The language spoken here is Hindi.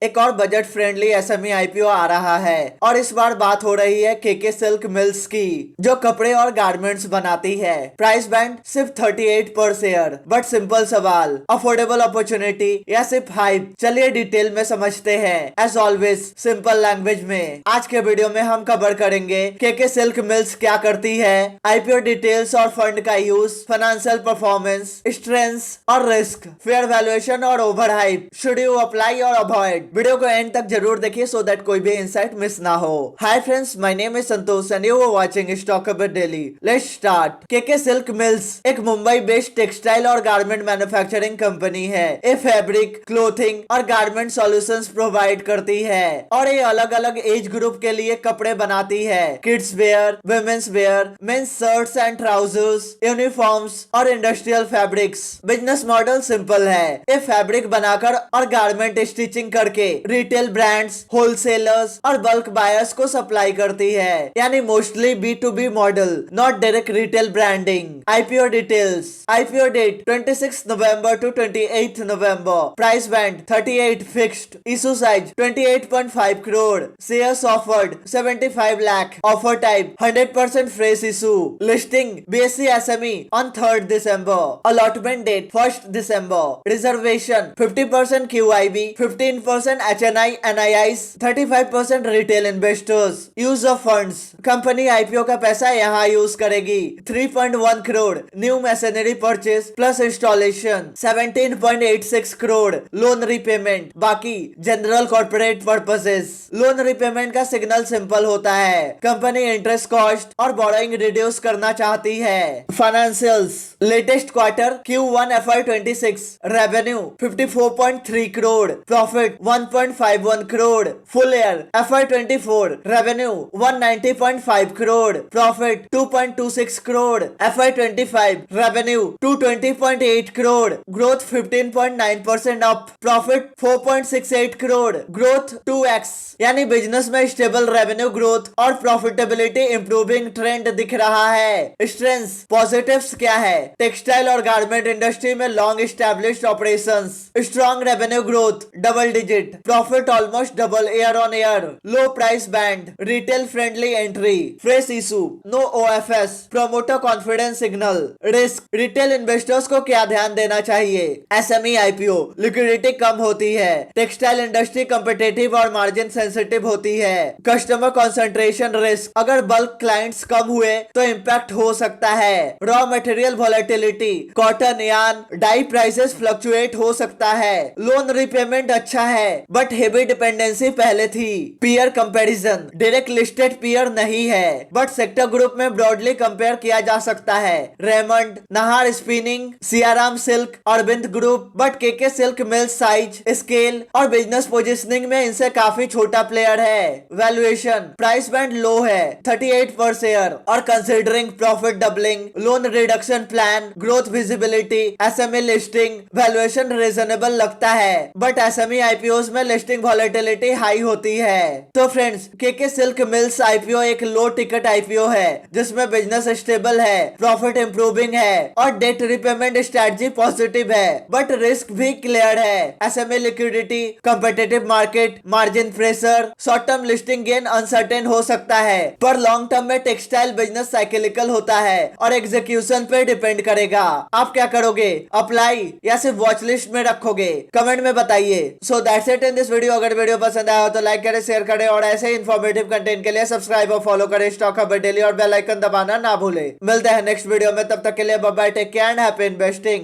एक और बजट फ्रेंडली एसएमई आईपीओ आ रहा है और इस बार बात हो रही है केके सिल्क मिल्स की, जो कपड़े और गारमेंट्स बनाती है। प्राइस बैंड सिर्फ 38 पर शेयर। बट सिंपल सवाल, अफोर्डेबल अपॉर्चुनिटी या सिर्फ हाइप? चलिए डिटेल में समझते हैं। एज ऑलवेज सिंपल लैंग्वेज में आज के वीडियो में हम कवर करेंगे केके सिल्क मिल्स क्या करती है, आईपीओ डिटेल्स और फंड का यूज, फाइनेंशियल परफॉर्मेंस, स्ट्रेंथ्स और रिस्क, फेयर वैल्यूएशन और over hype, should you apply और अवॉइड। वीडियो को एंड तक जरूर देखिए सो दैट कोई भी इंसाइट मिस ना हो। Hi friends, my name is Santosh and you are watching stock update daily. Let's start. KK silk mills एक मुंबई बेस्ड टेक्सटाइल और गारमेंट मैन्युफैक्चरिंग कंपनी है। ये फैब्रिक, क्लोथिंग और गारमेंट सॉल्यूशंस प्रोवाइड करती है और ये अलग अलग एज ग्रुप के लिए कपड़े बनाती है। Kids wear, womens wear, mens shirts and trousers, uniforms और industrial fabrics. Business model simple है। ये फैब्रिक बनाकर और गारमेंट स्टिचिंग करके रिटेल ब्रांड्स, होलसेलर्स और बल्क बायर्स को सप्लाई करती है, यानी mostly B2B model, not direct retail branding. IPO details. IPO date 26 November to 28 November. Price band 38 fixed. Issue size 28.5 crore. Shares offered 75 lakh. Offer type 100% fresh issue. Listing BSE SME on 3rd December. Allotment date 1st December. Reservation 50% QIB, 15% HNI NIIs, 35% retail investors. Use of funds, company IPO का पैसा यहाँ यूज करेगी 3.1 crore new machinery purchase plus installation, 17.86 crore loan repayment, बाकी general corporate purposes. Loan repayment का सिग्नल सिंपल होता है, कंपनी इंटरेस्ट कॉस्ट और बोरोइंग रिड्यूस करना चाहती है। Financials, latest quarter Q1 FY26 revenue 54.3 crore, profit 1.51 crore. Full year FY24 revenue 190.5 crore, profit 2.26 crore. FY25 revenue 220.8 crore, growth 15.9% up, profit 4.68 crore, growth 2x, यानी बिजनेस में स्टेबल रेवेन्यू ग्रोथ और प्रॉफिटेबिलिटी इंप्रूविंग ट्रेंड दिख रहा है। स्ट्रेंथ्स, पॉजिटिव्स क्या है? टेक्सटाइल और गारमेंट इंडस्ट्री में long established operations, strong revenue growth, double digit, profit almost double year on year, low price band, retail friendly entry, fresh issue, no OFS, promoter confidence signal. Risk, retail investors को क्या ध्यान देना चाहिए? एसएमई आईपीओ, लिक्विडिटी कम होती है, टेक्सटाइल इंडस्ट्री कॉम्पिटिटिव और मार्जिन सेंसिटिव होती है, कस्टमर कॉन्सेंट्रेशन रिस्क, अगर बल्क क्लाइंट्स कम हुए तो इम्पैक्ट हो सकता है। Raw material volatility, cotton, yarn, dye prices fluctuate हो सकता है। लोन रिपेमेंट अच्छा है बट हेवी डिपेंडेंसी पहले थी। Peer comparison, direct listed peer नहीं है बट सेक्टर ग्रुप में ब्रॉडली कंपेयर किया जा सकता है। Raymond, Nahar spinning, Siyaram silk, Arvind group, but KK silk mills size, scale और बिजनेस पोजिशनिंग में इनसे काफी छोटा प्लेयर है। वैल्यूएशन, प्राइस बैंड लो है 38 पर शेयर और considering profit doubling, loan reduction plan, growth visibility, SME listing, valuation reasonable लगता है बट एसएमई आईपीओ में लिस्टिंग वॉलेटिलिटी हाई होती है। तो friends, KK silk mills IPO एक लो टिकट आईपीओ है जिसमें बिजनेस स्टेबल है, प्रॉफिट इंप्रूविंग है और डेट रिपेमेंट स्ट्रेटजी पॉजिटिव है बट रिस्क भी क्लियर है। SME liquidity, competitive market, margin pressure, short term listing gain uncertain हो सकता है पर लॉन्ग टर्म में टेक्सटाइल बिजनेस साइक्लिकल होता है और एग्जीक्यूशन पे डिपेंड करेगा। आप क्या करोगे? अप्लाई या सिर्फ वॉच लिस्ट में रखोगे? कमेंट में बताइए। So that's it in this video. अगर वीडियो पसंद आया हो तो लाइक करें, शेयर करें और ऐसे ही इंफॉर्मेटिव कंटेंट के लिए सब्सक्राइब और फॉलो करें स्टॉक अपडेट डेली और बेल आइकन दबाना ना भूले। मिलते हैं नेक्स्ट वीडियो में, तब तक के लिए bye bye, take care and happy investing.